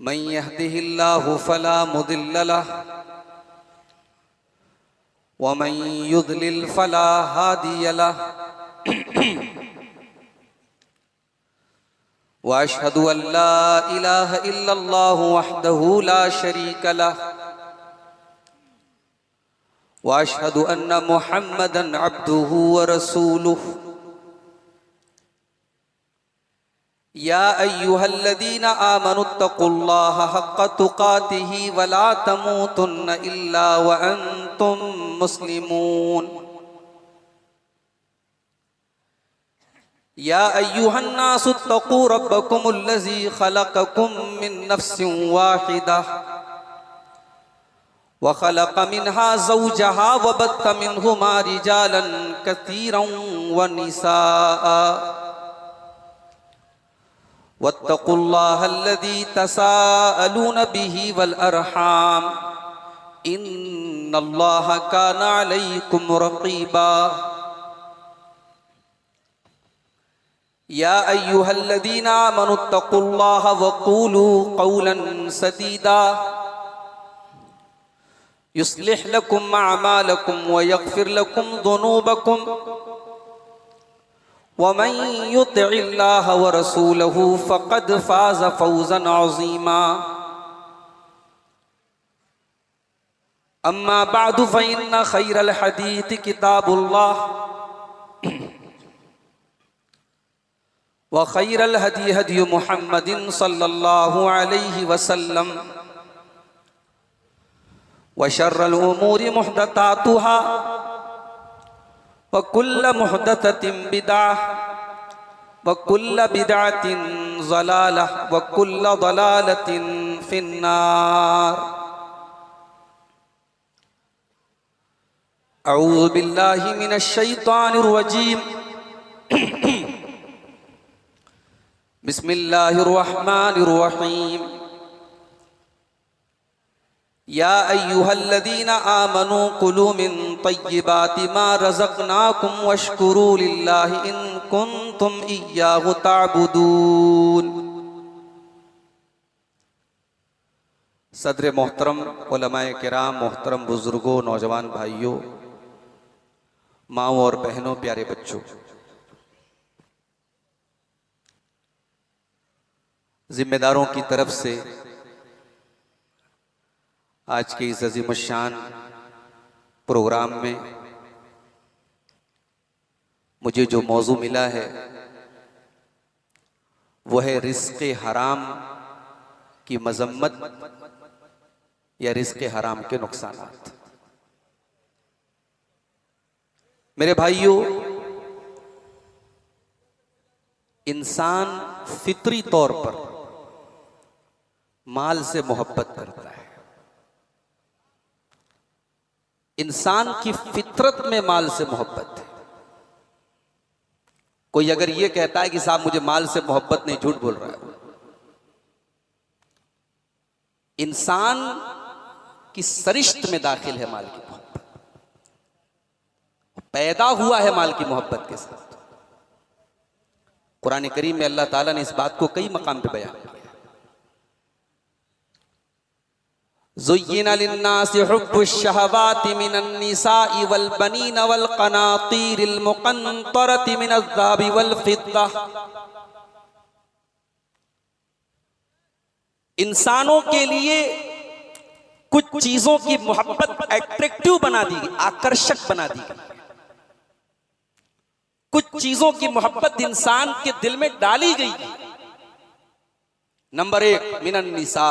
मन यहदिहिल्लाहु फला मुदिल्ल लह व मन युद्लिल फला हादिय लह व अशहदु अल्ला इलाहा इल्लल्लाहु वहदहु ला शरीक लह व अशहदु अन्न मुहम्मदन अब्दुहु व रसूलुहु या अय्युहल्लज़ीना आमनुत्तक़ुल्लाहा हक़्क़ तुक़ातिही वला तमूतुन्न इल्ला व अंतुम मुस्लिमून या अय्युहन्नासुत्तक़ू रब्बकुमुल्लज़ी ख़लक़कुम मिन नफ्सिन वाहिदह व ख़लक़ मिन्हा ज़ौजहा व बत्थ मिन्हुमा रिजालन कसीरन व निसाअ वत्तक़ुल्लाहल्लज़ी तसाअलून बिही वल अरहाम इन्नल्लाहा काना अलैकुम रक़ीबा या अय्युहल्लज़ीना आमनुत्तक़ुल्लाहा वक़ूलू क़ौलन सदीदा युस्लिह लकुम अअमालकुम व यग़फ़िर लकुम ज़ुनूबकुम वमन युतिइल्लाह व रसूलहु फ़क़द फ़ाज़ फ़ौज़न अज़ीमा अम्मा बअदु फ़इन्न ख़ैरल हदीस किताबुल्लाह व ख़ैरल हदी हदी मुहम्मदिन सल्लल्लाहु अलैहि वसल्लम व शर्रल उमूरि मुहदसातुहा व कुल्ल मुहदसतिन बिदअह व कुल्ल बिदअतिन ज़लालह व कुल्ल ज़लालतिन फिन्नार अऊज़ु बिल्लाहि मिनश शैतानिर रजीम बिस्मिल्लाहिर रहमानिर रहीम या अय्युहल्लज़ीना आमनू कुलू मिन तय्यिबाति मा रज़क़नाकुम वश्कुरू लिल्लाहि इन कुन्तुम इय्याहु ताबुदून। सदर मोहतरम उलमाए किराम, मोहतरम बुजुर्गों, नौजवान भाइयों, माओ और बहनों, प्यारे बच्चों, जिम्मेदारों की तरफ से आज के इस अज़ीमुश्शान प्रोग्राम में मुझे जो मौजू मिला है वह है रिज़्क़े हराम की मज़म्मत या रिज़्क़े हराम के नुकसानात। मेरे भाइयों, इंसान फितरी तौर पर माल से मोहब्बत करता है। इंसान की फितरत में माल से मोहब्बत है। कोई अगर ये कहता है कि साहब मुझे माल से मोहब्बत नहीं, झूठ बोल रहा है। इंसान की सरिश्त में दाखिल है माल की मोहब्बत, पैदा हुआ है माल की मोहब्बत के साथ। कुरान करीम में अल्लाह ताला ने इस बात को कई मकाम पे बयान किया। ज़ुय्यिना लिन्नासि हुब्बुश शहवाति मिनन निसाइ वल बनीन वल क़नातीरिल मुक़न्तरति मिनज़ ज़हाबि वल फ़िद्दा। इंसानों के लिए कुछ चीजों की मोहब्बत अट्रैक्टिव बना दी गई, आकर्षक बना दी गई। कुछ चीजों की मोहब्बत इंसान के दिल में डाली गई। नंबर एक, मिनन निसा,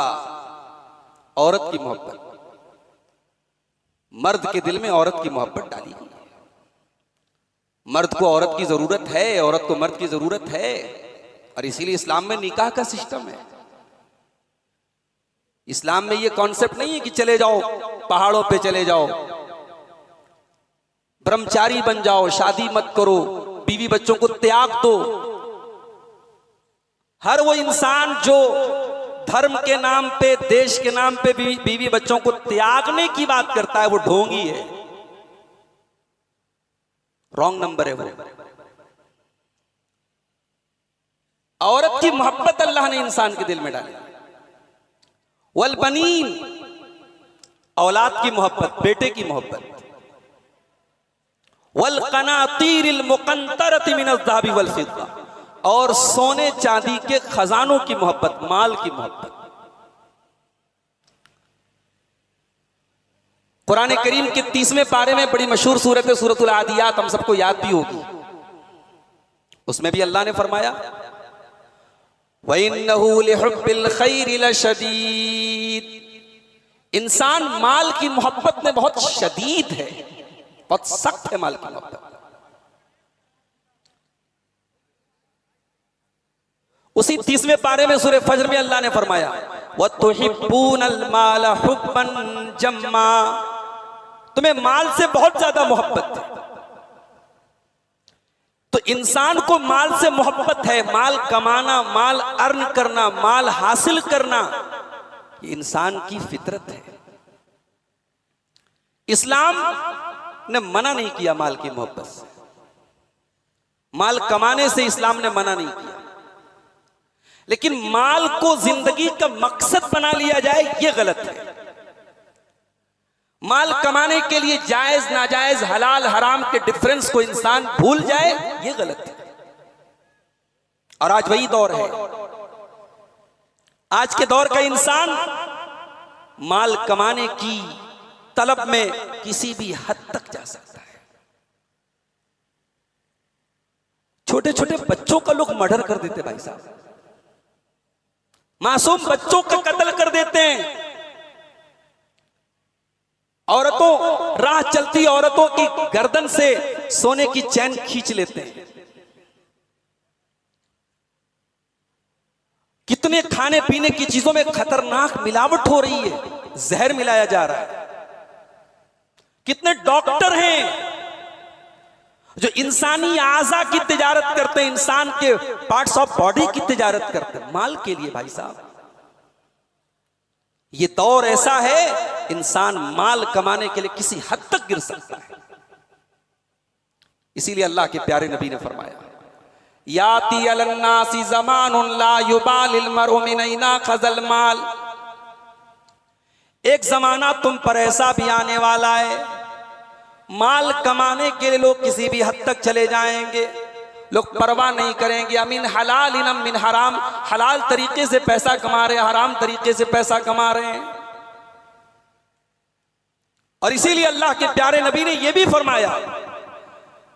औरत की मोहब्बत। मर्द के दिल में औरत की मोहब्बत डाली गई। मर्द को औरत की जरूरत है, औरत को मर्द की जरूरत है, और इसीलिए इस्लाम में निकाह का सिस्टम है। इस्लाम में ये कॉन्सेप्ट नहीं है कि चले जाओ पहाड़ों पे, चले जाओ ब्रह्मचारी बन जाओ, शादी मत करो, बीवी बच्चों को त्याग दो। हर वो इंसान जो धर्म के नाम पे, देश के नाम पे बीवी बच्चों को त्यागने की बात करता है वो ढोंगी है, रॉन्ग नंबर है वो। औरत की मोहब्बत अल्लाह ने इंसान के दिल में डाली। वल बनीन, औलाद की मोहब्बत, बेटे की मोहब्बत, वल कनातीरिल मुकंतरति मिनज़ ज़हाबि वल फिद्दा, और सोने चांदी के खजानों की मोहब्बत, माल की मोहब्बत। कुरान करीम के 30वें पारे में बड़ी मशहूर सूरत है सूरतुल आदियात, हम सबको याद भी होगी। उसमें भी अल्लाह ने फरमाया वइन्नहु लिहुब्बिल खैरि लशदीद, इंसान माल की मोहब्बत में बहुत शदीद है, बहुत सख्त है माल की मोहब्बत। उसी 30वें पारे में सूरह फज्र में अल्लाह ने फरमाया वतुहिब्बूनल माल हुब्बन जम्मा, तुम्हें माल से बहुत ज्यादा मोहब्बत है। तो इंसान को माल से मोहब्बत है, माल कमाना, माल अर्न करना, माल हासिल करना, ये इंसान की फितरत है। इस्लाम ने मना नहीं किया माल की मोहब्बत से, माल कमाने से इस्लाम ने मना नहीं किया, लेकिन माल को जिंदगी का मकसद बना लिया जाए ये गलत है। माल कमाने के लिए जायज नाजायज हलाल हराम के डिफरेंस को इंसान भूल जाए ये गलत है। और आज वही दौर है, आज के दौर का इंसान माल कमाने की तलब में किसी भी हद तक जा सकता है। छोटे छोटे बच्चों का लोग मर्डर कर देते भाई साहब, मासूम बच्चों का कत्ल कर देते हैं। औरतों, राह चलती औरतों की गर्दन से सोने की चैन खींच लेते हैं। कितने खाने पीने की चीजों में खतरनाक मिलावट हो रही है, जहर मिलाया जा रहा है। कितने डॉक्टर हैं जो इंसानी आज़ा की तिजारत करते हैं, इंसान के पार्ट्स ऑफ बॉडी की तिजारत करते हैं माल के लिए। भाई साहब, ये दौर ऐसा है इंसान माल कमाने के लिए किसी हद तक गिर सकता है। इसीलिए अल्लाह के प्यारे नबी ने फरमाया याती अलन्नासी ज़मानुन ला युबालिल मरउ मिन ऐना खज़ल माल, एक जमाना तुम पर ऐसा भी आने वाला है, माल कमाने के लिए लोग किसी भी हद तक चले जाएंगे, लोग परवाह नहीं करेंगे अमिन हलाल इनम मिन हराम, हलाल तरीके से पैसा कमा रहे हैं, हराम तरीके से पैसा कमा रहे हैं। और इसीलिए अल्लाह के प्यारे नबी ने यह भी फरमाया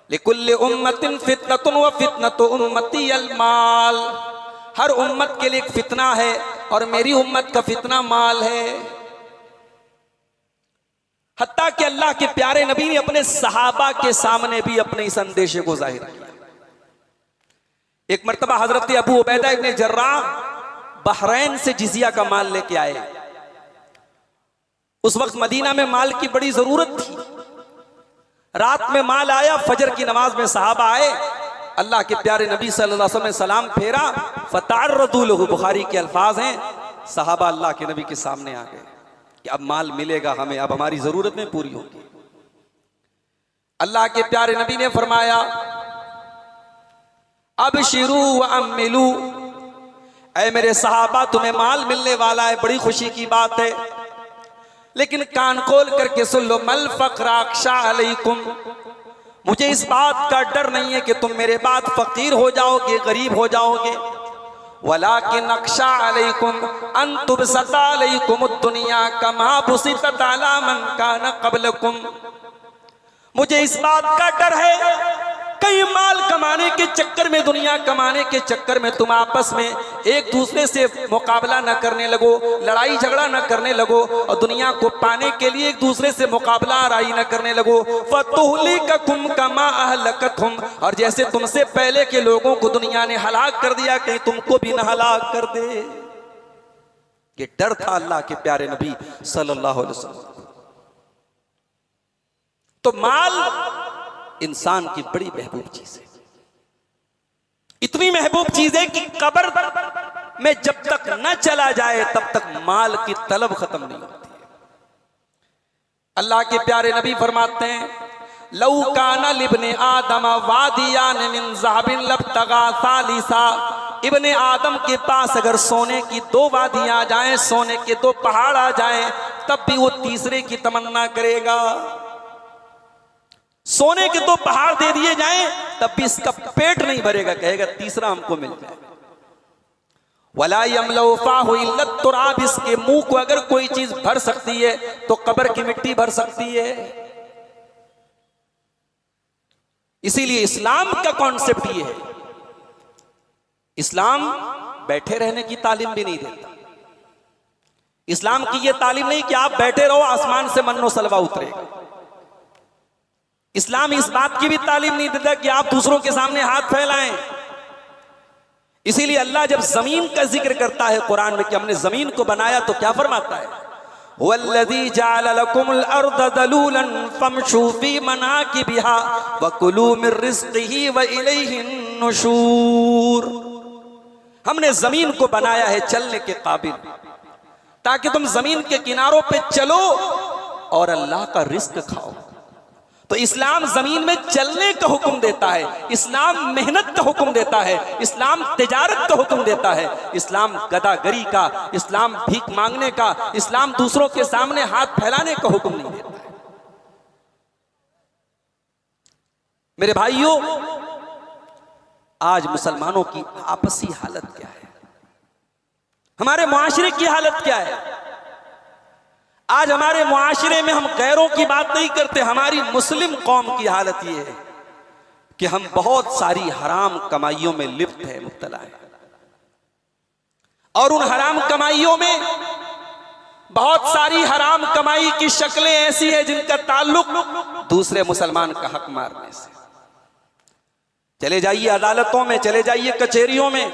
लिकुल्लि उम्मतिन फितनतुन व फितनतु उम्मती अल माल, हर उम्मत के लिए एक फितना है और मेरी उम्मत का फितना माल है। हत्ता कि अल्लाह के प्यारे नबी ने अपने सहाबा के सामने भी अपने इस अंदेशे को जाहिर किया। एक मर्तबा हजरत अबू उबैदा इब्ने जर्राह बहरैन से जिजिया का माल लेके आए। उस वक्त मदीना में माल की बड़ी जरूरत थी। रात में माल आया, फजर की नमाज में सहाबा आए, अल्लाह के प्यारे नबी सल्लल्लाहु अलैहि वसल्लम ने सलाम फेरा, फतारदू लहू, बुखारी के अल्फाज हैं, सहाबा अल्लाह के नबी के सामने आ गए कि अब माल मिलेगा हमें, अब हमारी जरूरतें पूरी होंगी। अल्लाह के प्यारे नबी ने फरमाया अब शिरू व अम्मिलू, ऐ मेरे सहाबा तुम्हें माल मिलने वाला है, बड़ी खुशी की बात है, लेकिन कान खोल करके सुन लो, मल फक्र अख्शा अलैकुम, मुझे इस बात का डर नहीं है कि तुम मेरे बाद फकीर हो जाओगे, गरीब हो जाओगे, वलाकिन अख्शा अलैकुम अन तुबसता अलैकुम दुनिया कमा बुसितत अला मन कान क़ब्लकुम, मुझे इस बात का डर है कई माल कमाने के चक्कर में, दुनिया कमाने के चक्कर में तुम आपस में एक दूसरे से मुकाबला न करने लगो, लड़ाई झगड़ा न करने लगो और दुनिया को पाने के लिए एक दूसरे से मुकाबला आराई न करने लगो। फतुहलिककुम कमा अहलकतहुम, और जैसे तुमसे पहले के लोगों को दुनिया ने हलाक कर दिया, कहीं तुमको भी न हलाक कर दे। ये डर था अल्लाह के प्यारे नबी सल्लल्लाहु अलैहि वसल्लम। तो माल इंसान की बड़ी महबूब चीज है, इतनी महबूब चीज है कि कब्र में जब तक न चला जाए तब तक माल की तलब खत्म नहीं होती है। अल्लाह के प्यारे नबी फरमाते हैं लौ काना लिब्ने आदम वादियान मिन ज़हबिन लब्तगा सालिसा इब्ने आदम के पास अगर सोने की 2 वादियां आ जाएं, सोने के 2 पहाड़ आ जाएं, तब भी वो तीसरे की तमन्ना करेगा। सोने के 2 पहाड़ दे दिए जाएं, तब भी इसका पेट नहीं भरेगा, कहेगा तीसरा हमको मिल जाए। वला यमलउ फाहु इल्ला तुराब, इसके मुंह को अगर कोई चीज भर सकती है तो कब्र की मिट्टी भर सकती है। इसीलिए इस्लाम का कॉन्सेप्ट ये है, इस्लाम बैठे रहने की तालीम भी नहीं देता। इस्लाम की ये तालीम नहीं कि आप बैठे रहो आसमान से मन्नो सलवा उतरेगा। इस्लाम इस बात की भी तालीम नहीं देता कि आप दूसरों के सामने हाथ फैलाएं। इसीलिए अल्लाह जब जमीन का जिक्र करता है कुरान में कि हमने जमीन को बनाया, तो क्या फरमाता है? वल्लज़ी जअल लकुमुल अर्द दलूलन फमशू फी मनाकिबिहा वकुलू मिर रिज़्क़िही व इलैहिन नुशूर। हमने जमीन को बनाया है चलने के काबिल, ताकि तुम जमीन के किनारों पे चलो और अल्लाह का रिस्क खाओ। तो इस्लाम जमीन में चलने का हुक्म देता है, इस्लाम मेहनत का हुक्म देता है, इस्लाम तिजारत का हुक्म देता है, इस्लाम गदागरी का, इस्लाम भीख मांगने का, इस्लाम दूसरों के सामने हाथ फैलाने का हुक्म नहीं देता है। मेरे भाइयों, आज मुसलमानों की आपसी हालत क्या है, हमारे मुआशरे की हालत क्या है? आज हमारे मुआशरे में हम गैरों की बात नहीं करते, हमारी मुस्लिम कौम की हालत यह है कि हम बहुत सारी हराम कमाइयों में लिप्त है, मुब्तला है। और उन हराम कमाइयों में बहुत सारी हराम कमाई की शक्लें ऐसी है जिनका ताल्लुक दूसरे मुसलमान का हक मारने से। चले जाइए अदालतों में, चले जाइए कचहरियों में,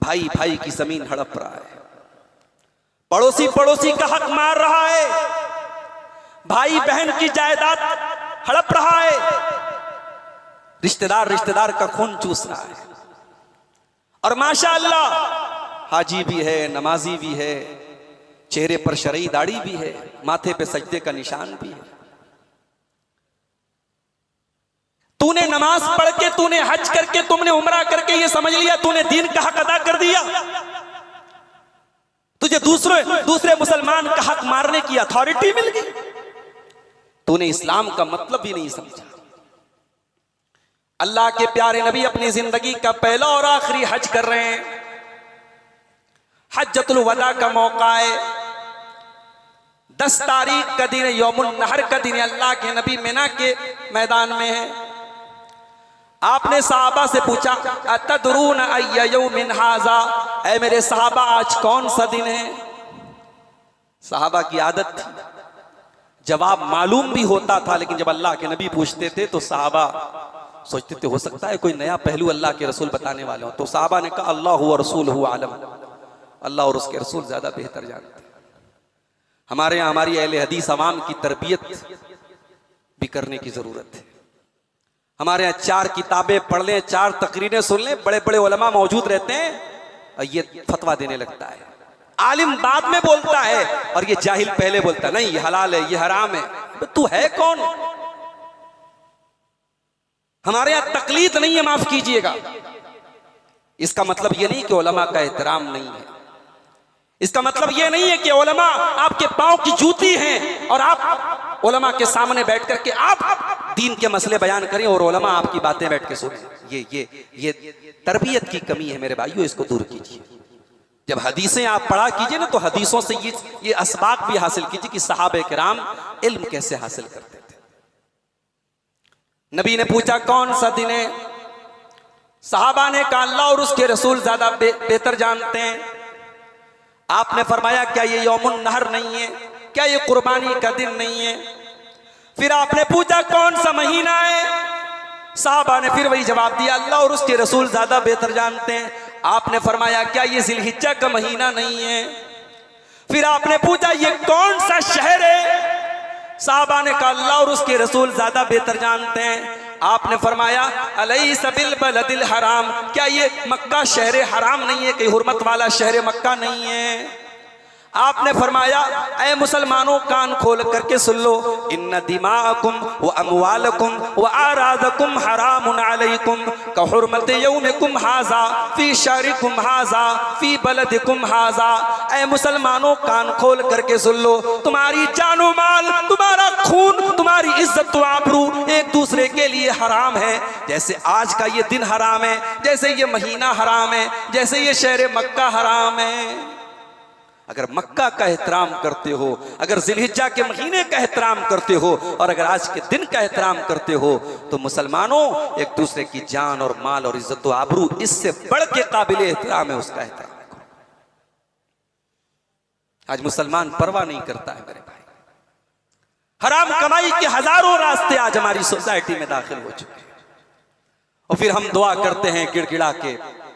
भाई भाई की जमीन हड़प रहा है, पड़ोसी पड़ोसी का हक मार रहा है, भाई बहन की जायदाद हड़प रहा है, रिश्तेदार रिश्तेदार का खून चूस रहा है। और माशाअल्लाह हाजी भी है, नमाजी भी है, चेहरे पर शरई दाढ़ी भी है, माथे पे सजदे का निशान भी है। तूने नमाज पढ़ के, तूने हज करके, तुमने उम्रा करके ये समझ लिया तूने दीन का हक अदा कर दिया, तुझे दूसरे मुसलमान का हक मारने की अथॉरिटी मिल गई। तूने इस्लाम का मतलब भी नहीं समझा। अल्लाह के प्यारे नबी अपनी जिंदगी का पहला और आखिरी हज कर रहे हैं, हज्जतुल वदा का मौका है, 10 तारीख का दिन, यौमुन नहर का दिन, अल्लाह के नबी मिना के मैदान में है। आपने सहाबा से पूछा, अतदरून अय्य यौमिन हाज़ा, ऐ मेरे सहाबा आज कौन सा दिन है? सहाबा की आदत थी, जवाब मालूम भी होता था, लेकिन जब अल्लाह के नबी पूछते थे तो सहाबा सोचते थे हो सकता है कोई नया पहलू अल्लाह के रसूल बताने वाले हो। तो सहाबा ने कहा अल्लाह हुवा रसूलुहु आलम, अल्लाह और उसके रसूल ज्यादा बेहतर जानते हैं। हमारे यहाँ हमारी अहले हदीस अवाम की तरबियत भी करने की जरूरत है। हमारे यहाँ 4 किताबें पढ़ लें, 4 तकरीरें सुन लें, बड़े बड़े उलमा मौजूद रहते हैं और ये फतवा देने लगता है। आलिम बाद में बोलता है और ये जाहिल पहले बोलता है, नहीं ये हलाल है, ये हराम है। तो तू है कौन? हमारे यहाँ तकलीद नहीं है, माफ कीजिएगा। इसका मतलब ये नहीं कि उलमा का एहतराम नहीं है, इसका मतलब ये नहीं है कि उलमा आपके पांव की जूती हैं और आप उलमा के सामने बैठ करके आप दीन के मसले बयान करें और उलमा आपकी बातें बैठ के सुने। ये तरबियत की कमी है मेरे भाइयों, इसको दूर कीजिए। जब हदीसें आप पढ़ा कीजिए ना, तो हदीसों से ये असबाक भी हासिल कीजिए कि सहाबे किराम इल्म कैसे हासिल करते थे। नबी ने पूछा कौन सा दिन है? सहाबा ने कहा अल्लाह और उसके रसूल ज्यादा बेहतर जानते हैं। आपने फरमाया क्या ये यौमुन नहर नहीं है? क्या ये कुर्बानी का दिन नहीं है? फिर आपने पूछा कौन सा महीना है? साहबा ने फिर वही जवाब दिया अल्लाह और उसके रसूल ज्यादा बेहतर जानते हैं। आपने फरमाया क्या ये जिलहिज्जा का महीना नहीं है? फिर आपने पूछा ये कौन सा शहर है? साहबा ने कहा अल्लाह और उसके रसूल ज्यादा बेहतर जानते हैं। आपने फरमाया अलैसा बिल बलदिल हराम, क्या ये मक्का शहर हराम नहीं है? कहीं हुर्मत वाला शहर मक्का नहीं है? आपने फरमाया, ऐ मुसलमानों कान खोल करके सुन लो, इन्ना दिमाअकुम व अमवालकुम व आरादकुम हरामुन अलैकुम कहुरमत यौमिकुम हाजा फी शहरिकुम हाजा फी बलदिकुम हाजा। ऐ मुसलमानों कान खोल करके सुन लो, तुम्हारी जानो माल, तुम्हारा खून, तुम्हारी इज्जत व आबरू एक दूसरे के लिए हराम है। जैसे आज का ये दिन हराम है, जैसे ये महीना हराम है, जैसे ये शहर मक्का हराम है। अगर मक्का का एहतराम करते हो, अगर जिलहिज्जा के महीने का एहतराम करते हो और अगर आज के दिन का एहतराम करते हो, तो मुसलमानों एक दूसरे की जान और माल और इज्जत व आबरू इससे बढ़ के काबिल एहतराम है, उसका एहतराम करो। आज मुसलमान परवाह नहीं करता है मेरे भाई। हराम कमाई के हजारों रास्ते आज हमारी सोसाइटी में दाखिल हो चुके हैं और फिर हम दुआ करते हैं गिड़गिड़ा के,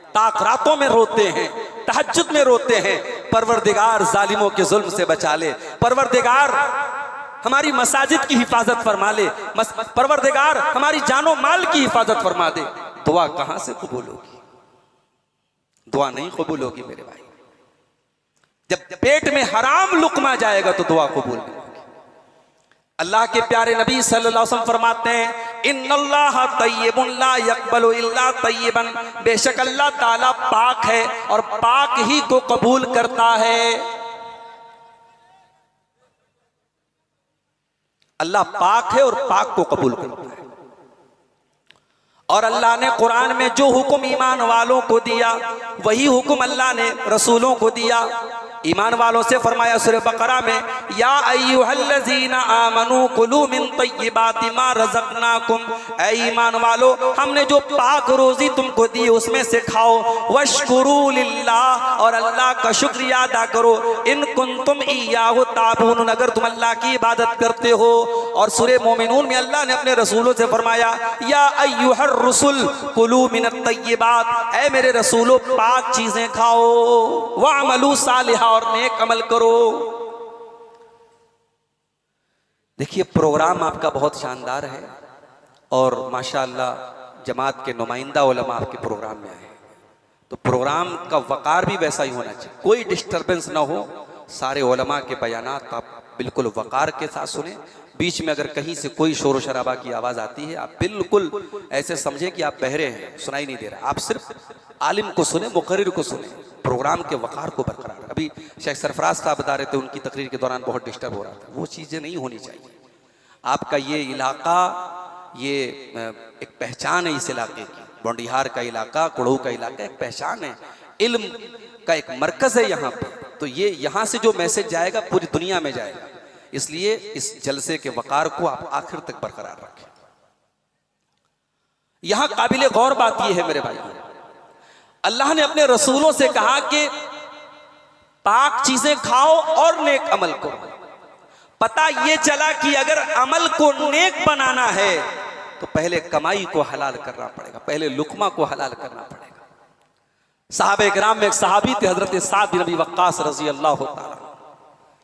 ताक रातों में रोते हैं, तहज्जुद में रोते हैं, परवरदिगार जालिमों के जुल्म से बचा ले, परवरदिगार हमारी मसाजिद की हिफाजत फरमा ले, परवरदिगार हमारी जानो माल की हिफाजत फरमा दे। दुआ कहां से कबूल होगी? दुआ नहीं कबूल होगी मेरे भाई। जब पेट में हराम लुकमा जाएगा तो दुआ कबूल नहीं होगी। अल्लाह के प्यारे नबी सल्लल्लाहु अलैहि वसल्लम फरमाते हैं, इन्नल्लाह तय्यबुन ला यक़बलु इल्ला तय्यबन, बेशक अल्लाह ताला पाक है और पाक ही को कबूल करता है। अल्लाह पाक है और पाक को कबूल करता है। और अल्लाह ने कुरान में जो हुक्म ईमान वालों को दिया, वही हुक्म अल्लाह ने रसूलों को दिया। ईमान वालों से फरमाया सूरह बकरा में, या अय्युहल्लज़ीना आमनू कुलू मिन तय्यिबाति मा रज़क़नाकुम, ऐ ईमान वालो हमने जो पाक रोजी तुमको दी उसमें से खाओ। वशकुरू लिल्लाह, और अल्लाह का शुक्रिया अदा करो। इन कुंतुम इय्याहु ताबून, अगर तुम अल्लाह की इबादत करते हो। और सूरह मोमिनून में अल्लाह ने अपने रसूलों से फरमाया, या अय्युहर रसूल कुलू मिनत तय्यिबात, ऐ मेरे रसूलों पाक चीजें खाओ। वअमलू सालिहा, और नेक अमल करो। देखिए प्रोग्राम आपका बहुत शानदार है और माशाअल्लाह जमात के नुमाइंदा उलमा आपके प्रोग्राम में आए, तो प्रोग्राम का वकार भी वैसा ही होना चाहिए, कोई डिस्टरबेंस ना हो। सारे उलमा के बयानात आप बिल्कुल वकार के साथ सुने। बीच में अगर कहीं से कोई शोर शराबा की आवाज़ आती है, आप बिल्कुल ऐसे समझें कि आप बहरे हैं, सुनाई नहीं दे रहा। आप सिर्फ आलिम को सुने, मुकर्रिर को सुने, प्रोग्राम के वकार को बरकरार। अभी शेख सरफराज साहब बता रहे थे, उनकी तकरीर के दौरान बहुत डिस्टर्ब हो रहा था। वो चीज़ें नहीं होनी चाहिए। आपका ये इलाका, ये एक पहचान है इस इलाके की। बौंडीहार का इलाका, कुड़ू का इलाका एक पहचान है, इल्म का एक मरकज़ है यहाँ पे। तो ये यहाँ से जो मैसेज जाएगा पूरी दुनिया में जाएगा। इसलिए इस जलसे के वकार को आप आखिर तक बरकरार रखें। यहां काबिल गौर बात यह है मेरे भाई, अल्लाह ने अपने रसूलों से कहा कि पाक चीजें खाओ और नेक अमल करो। पता यह चला कि अगर अमल को नेक बनाना है तो पहले कमाई को हलाल करना पड़ेगा, पहले लुकमा को हलाल करना पड़ेगा। साहबे किराम में एक सहाबी थे, हजरत साद बिन अबी वक्कास रजी अल्लाह ताला।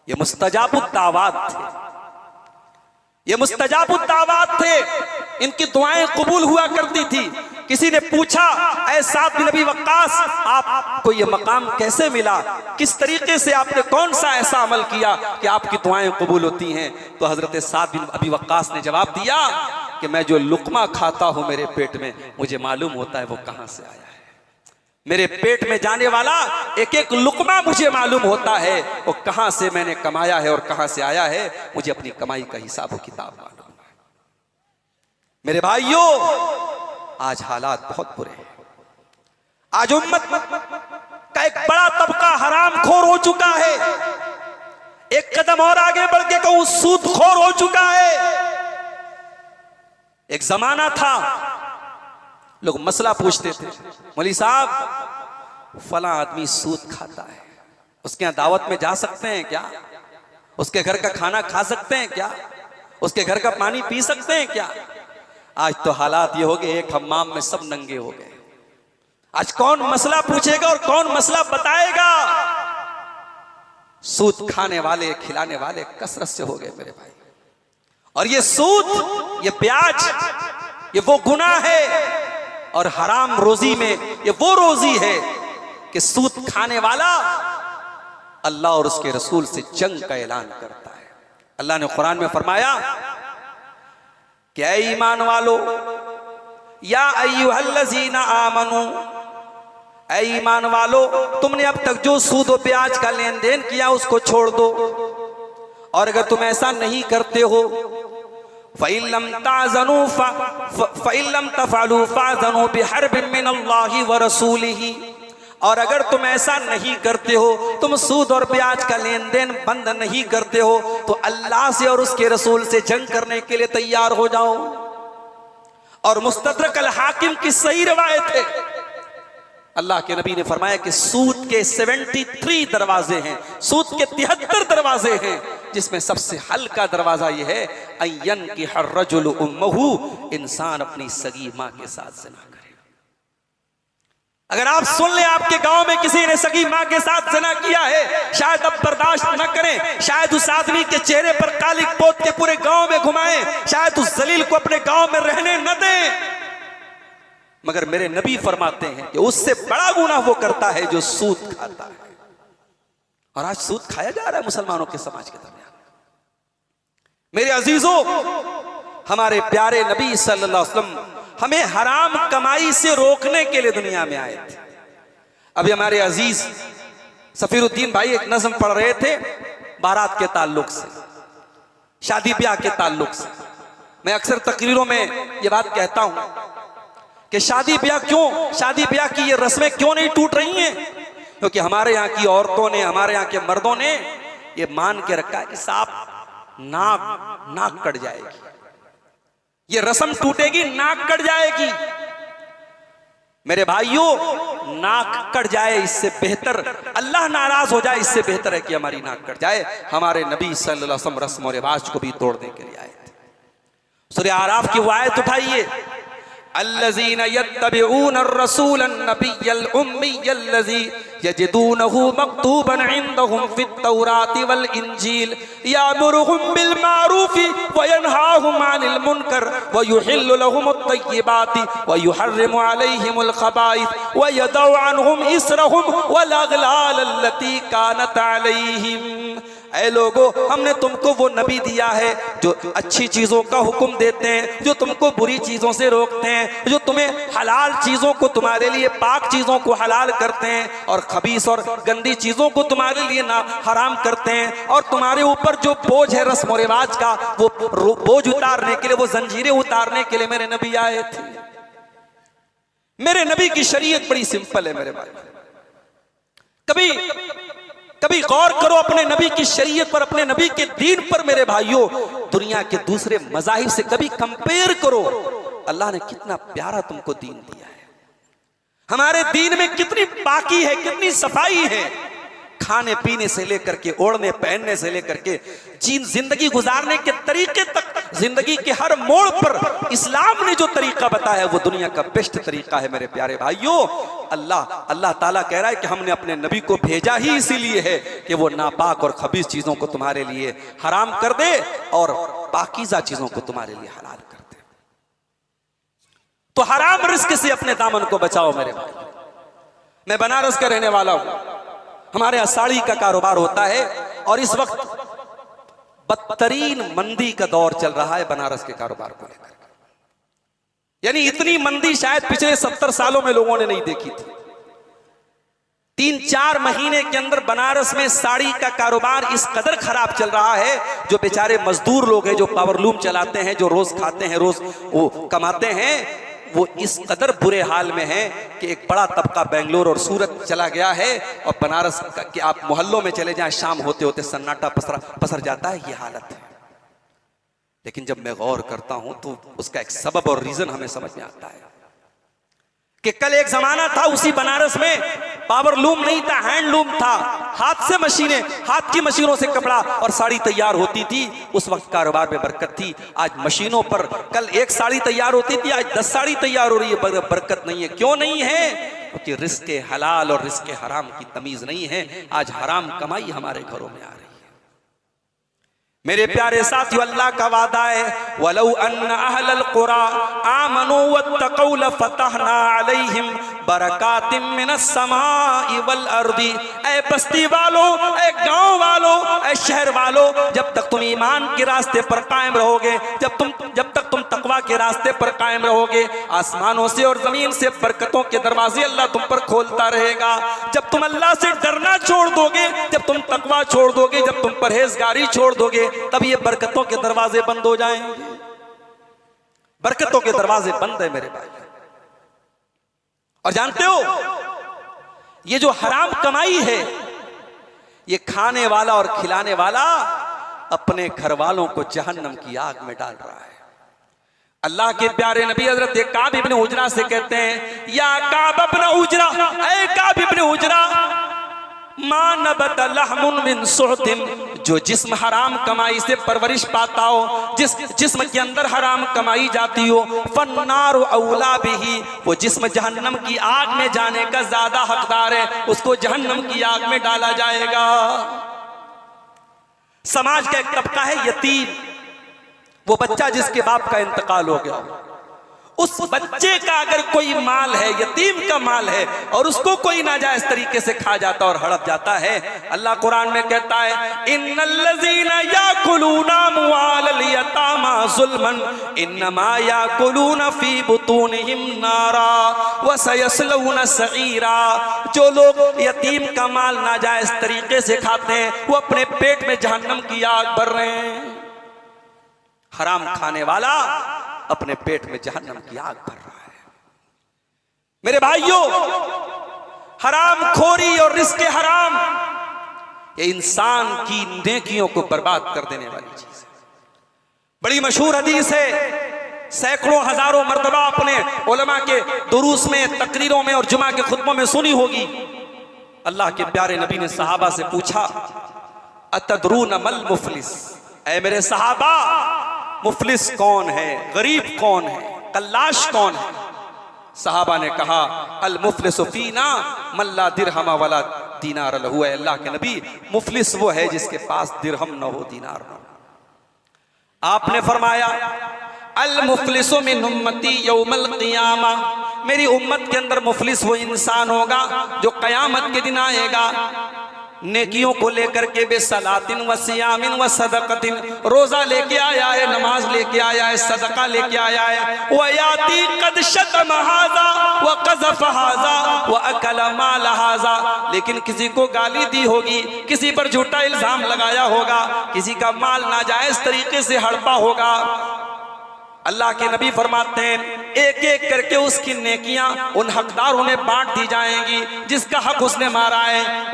ये मुस्तजाबुद दावात थे, ये मुस्तजाबुद दावात थे, इनकी दुआएं कबूल हुआ करती थी। किसी ने पूछा, ऐ साद बिन अबी वक्कास आपको ये मकाम कैसे मिला, किस तरीके से आपने कौन सा ऐसा अमल किया कि आपकी दुआएं कबूल होती हैं? तो हजरत साद बिन अबी वक्कास ने जवाब दिया कि मैं जो लुकमा खाता हूं मेरे पेट में, मुझे मालूम होता है वो कहां से आया है। मेरे पेट में जाने वाला एक एक लुकमा मुझे मालूम होता है वो कहां से मैंने कमाया है और कहां से आया है। मुझे अपनी कमाई का हिसाब व किताब मालूम है। मेरे भाइयों, आज हालात बहुत बुरे हैं। आज उम्मत का एक बड़ा तबका हरामखोर हो चुका है। एक कदम और आगे बढ़ के कहूं, सूदखोर हो चुका है। एक जमाना था लोग मसला पूछते थे, मौलवी साहब फला आदमी सूद खाता है, उसके यहाँ दावत में जा सकते हैं क्या? उसके घर का खाना खा सकते हैं क्या? उसके घर का पानी पी सकते हैं क्या? आज तो हालात ये हो गए, एक हम्माम में सब नंगे हो गए। आज कौन मसला पूछेगा और कौन मसला बताएगा? सूद खाने वाले, खिलाने वाले कसरत से हो गए मेरे भाई। और ये सूद, ये ब्याज, ये वो गुनाह है। और हराम रोजी में ये वो रोजी है कि सूद खाने वाला अल्लाह और उसके रसूल से जंग का ऐलान करता है। अल्लाह ने कुरान में फरमाया कि ऐ ईमान वालो, या अय्युहल्लज़ीना आमनू, ऐ ईमान वालो, तुमने अब तक जो सूद और ब्याज का लेन देन किया उसको छोड़ दो, और अगर तुम ऐसा नहीं करते हो फ़इल्लम तफ़अलू फ़अज़नू बिहर्बिन मिनल्लाहि व रसूलिही, और अगर तुम ऐसा नहीं करते हो, तुम सूद और ब्याज का लेन देन बंद नहीं करते हो, तो अल्लाह से और उसके रसूल से जंग करने के लिए तैयार हो जाओ। और मुस्तदरक अल हाकिम की सही रवायत है, अल्लाह के नबी ने फरमाया कि सूद के 73 दरवाजे हैं, सूद के 73 दरवाजे हैं, जिसमें सबसे हल्का दरवाजा यह है अय्यन की हर रजुल उम्महू, इंसान अपनी सगी मां के साथ ज़िना करे। अगर आप सुन ले आपके गांव में किसी ने सगी मां के साथ ज़िना किया है, शायद अब बर्दाश्त न करें, शायद उस आदमी के चेहरे पर कालिक पोत के पूरे गांव में घुमाएं, शायद उस जलील को अपने गांव में रहने न दें, मगर मेरे नबी फरमाते हैं कि उससे बड़ा गुनाह वो करता है जो सूद खाता है। और आज सूद खाया जा रहा है मुसलमानों के समाज के दरमियान। मेरे अजीजों, हमारे प्यारे नबी सल्लल्लाहु अलैहि वसल्लम हमें हराम कमाई से रोकने के लिए दुनिया में आए थे। अभी हमारे अजीज सफीरुद्दीन भाई एक नज़्म पढ़ रहे थे बारात के ताल्लुक से, शादी ब्याह के ताल्लुक से। मैं अक्सर तकरीरों में ये बात कहता हूं कि शादी ब्याह की ये रस्में क्यों नहीं टूट रही हैं? क्योंकि हमारे यहाँ की औरतों ने, हमारे यहाँ के मर्दों ने ये मान के रखा है कि साहब नाक कट जाएगी, ये रस्म टूटेगी, नाक कट जाएगी। मेरे भाइयों, नाक कट जाए इससे बेहतर, अल्लाह नाराज हो जाए इससे बेहतर है कि हमारी नाक कट जाए। हमारे नबी सल्लल्लाहु अलैहि वसल्लम रस्म और रिवाज को भी तोड़ने के लिए आए थे। सूरह आराफ की वो आयत उठाइए, अल्लज़ीना यत्तबिऊन अर्रसूल अन्नबिय्यल उम्मिय्यल्लज़ी यजिदूनहु मक्तूबन इंदहुम फित्तौराति वल इंजील यामुरुहुम बिल मारूफि व यनहाहुम अनिल मुनकर व युहिल्लु लहुमुत तय्यिबाति व युहर्रिमु अलैहिमुल खबाइथ व यदउ अन्हुम इसरहुम वल अगलाल अल्लती कानत अलैहिम। ऐ लोगो, हमने तुमको वो नबी दिया है जो अच्छी चीज़ों का हुक्म देते हैं, जो तुमको बुरी चीज़ों से रोकते हैं, जो तुम्हें हलाल चीज़ों को, तुम्हारे लिए पाक चीज़ों को हलाल करते हैं, और खबीस और गंदी चीज़ों को तुम्हारे लिए ना हराम करते हैं। और तुम्हारे ऊपर जो बोझ है रस्म और रिवाज का, वो बोझ उतारने के लिए, वो जंजीरें उतारने के लिए मेरे नबी आए थे। मेरे नबी की शरीयत बड़ी सिंपल है मेरे भाई। कभी गौर करो अपने नबी की शरीयत पर, अपने नबी के दीन पर मेरे भाइयों। दुनिया के दूसरे मज़ाहिब से कभी कंपेयर करो, अल्लाह ने कितना प्यारा तुमको दीन दिया है। हमारे दीन में कितनी पाकी है, कितनी सफाई है, खाने पीने से लेकर के, ओढ़ने पहनने से लेकर के, जिंदगी गुजारने के तरीके तक, जिंदगी के हर मोड़ पर इस्लाम ने जो तरीका बताया है वो दुनिया का बेस्ट तरीका है मेरे प्यारे भाइयों। अल्लाह ताला कह रहा है कि हमने अपने नबी को भेजा ही इसीलिए है कि वो नापाक और खबीस चीजों को तुम्हारे लिए हराम कर दे और पाकीज़ा चीजों को तुम्हारे लिए हलाल कर दे। तो हराम रिस्क से अपने दामन को बचाओ मेरे भाई। मैं बनारस का रहने वाला हूं, हमारे यहाँ साड़ी का कारोबार होता है और इस वक्त बदतरीन मंदी का दौर चल रहा है बनारस के कारोबार को लेकर। यानी इतनी मंदी शायद पिछले 70 सालों में लोगों ने नहीं देखी थी। 3-4 महीने के अंदर बनारस में साड़ी का कारोबार इस कदर खराब चल रहा है, जो बेचारे मजदूर लोग हैं, जो पावरलूम चलाते हैं, जो रोज खाते हैं, रोज वो कमाते हैं, वो इस कदर बुरे हाल में है कि एक बड़ा तबका बेंगलोर और सूरत चला गया है। और बनारस के आप मोहल्लों में चले जाएं, शाम होते होते सन्नाटा पसर जाता है, ये हालत है। लेकिन जब मैं गौर करता हूं तो उसका एक सबब और रीजन हमें समझ में आता है कि कल एक जमाना था उसी बनारस में पावरलूम नहीं था, हैंडलूम था, हाथ से मशीनें, हाथ की मशीनों से कपड़ा और साड़ी तैयार होती थी। उस वक्त कारोबार में बरकत थी। आज मशीनों पर कल एक साड़ी तैयार होती थी, आज 10 साड़ी तैयार हो रही है, बरकत नहीं है। क्यों नहीं है? क्योंकि रिस्क हलाल और रिस्क हराम की तमीज नहीं है। आज हराम कमाई हमारे घरों में आ रही है। मेरे प्यारे साथियों, अल्लाह का वादा है, वलौ अन्ना अहलल कुरा आमनू वत्तक़ौ लफ़तहना अलैहिम बरकातिम मिनस समाई वल अर्दी। ऐ बस्ती वालों, एक शहर वालों, जब तक तुम ईमान के रास्ते पर कायम रहोगे, जब तक तुम तकवा के रास्ते पर कायम रहोगे, आसमानों से और जमीन से बरकतों के दरवाजे अल्लाह तुम पर खोलता रहेगा। जब तुम अल्लाह से डरना छोड़ दोगे, जब तुम तकवा छोड़ दोगे, जब तुम परहेजगारी छोड़ दोगे, तब ये बरकतों के दरवाजे बंद हो जाएंगे। बरकतों के दरवाजे बंद है मेरे भाई। और जानते हो, ये जो हराम कमाई है, ये खाने वाला और खिलाने वाला अपने घर वालों को जहन्नम की आग में डाल रहा है। अल्लाह के प्यारे नबी हजरत काब इब्न उजरा से कहते हैं, या काब इब्न उजरा, ऐ काब इब्न उजरा, मा नबत लहमुन मिन सुहतिन, जो जिस्म हराम कमाई से परवरिश पाता हो, जिस जिस्म के अंदर हराम कमाई जाती हो, फन्नार औला बिही, वो जिस्म जहन्नम की आग में जाने का ज्यादा हकदार है, उसको जहन्नम की आग में डाला जाएगा। समाज का एक तबका है यतीम, वो बच्चा जिसके बाप का इंतकाल हो गया, उस बच्चे का अगर कोई माल है, यतीम का माल है, और उसको कोई नाजायज तरीके से खा जाता और हड़प जाता है, अल्लाह कुरान में कहता है, इन्नल्लज़ीना याकुलूना अम्वालल यतामा ज़ुल्मन इन्नमा याकुलूना फी बुतूनिहिम नारा व सयस्लौना सईरा। जो लोग यतीम का माल नाजायज तरीके से खाते हैं, वो अपने पेट में जहन्नम की आग भर रहे हैं। हराम खाने वाला अपने पेट में जहन्नम की आग भर रहा है। मेरे भाइयों, हराम खोरी और रिज़्क़ हराम ये इंसान की नेकियों को बर्बाद कर देने वाली चीज है। बड़ी मशहूर हदीस है, सैकड़ों हजारों मर्तबा अपने उलमा के दुरूस में, तकरीरों में और जुमा के खुतबों में सुनी होगी। अल्लाह के प्यारे नबी ने सहाबा से पूछा, अतदरून मल मुफलिस, ऐ मेरे सहाबा, मुफलिस कौन है, गरीब कौन है, कल्लाश कौन है? सहाबा ने कहा, अल मुफलिस फीना मल्ला दिरहम वला दीनार लहू। अल्लाह के नबी, मुफलिस वो है जिसके पास दिरहम न हो, दीनार न हो। आपने फरमाया, अल मुफलिसु मिन उम्मती यौमल क़ियामा, मेरी उम्मत के अंदर मुफलिस वो इंसान होगा जो क़यामत के दिन आएगा नेकियों को लेकर के, बेसलातिन व सियामिन व सदक़तिन, रोजा लेके आया है, नमाज लेके आया है, सदका लेके आया है, व याती कद शतम हाज़ा व क़ज़फ़ हाज़ा व अकल माल हाज़ा, लेकिन किसी को गाली दी होगी, किसी पर झूठा इल्जाम लगाया होगा, किसी का माल नाजायज तरीके से हड़पा होगा। अल्लाह के नबी फरमाते हैं, एक एक करके उसकी नेकियां उन हकदारों में बांट दी जाएंगी जिसका हक उसने मारा है।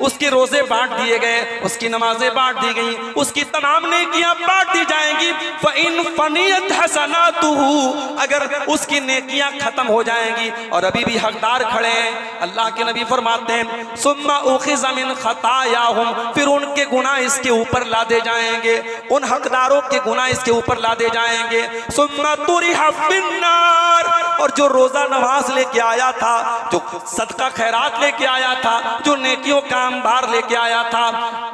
उसके रोजे बांट दिए गए, उसकी नमाजें बांट दी गई, उसकी तमाम नेकियां बांट दी जाएंगी। फ़इन फ़नियत हसनातुहु, अगर उसकी नेकियां खत्म हो जाएंगी और अभी भी हकदार खड़े हैं, अल्लाह के नबी फरमाते हैं, सुम्मा उखिज़ मिन ख़तायाहुम, फिर उनके गुनाह इसके ऊपर लादे जाएंगे, उन हकदारों के गुनाह इसके ऊपर लादे जाएंगे। सुम्मा तुरिहा फिन्नार, और जो रोजा नमाज लेके आया था, जो सदका खैरात लेके आया था, जो नेकियों का अंबार लेके आया था,